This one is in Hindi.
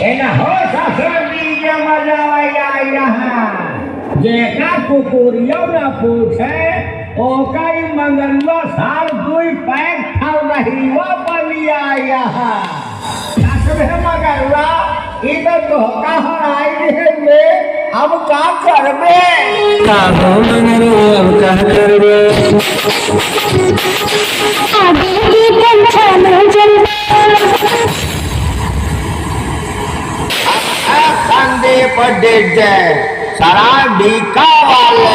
एना हो ससुरी के मजा आया यहाँ जेका कुकुरियो न पूछे ओकई मंगलवा साल दुई पैक खाल रही वो बलिया यहाँ ससुरे मगरवा इधर धोखा हराई देंगे अब का करबे का हो मंगरू अब का करबे आगे की टेंशन संदीप डीजे सारा ढीका वाले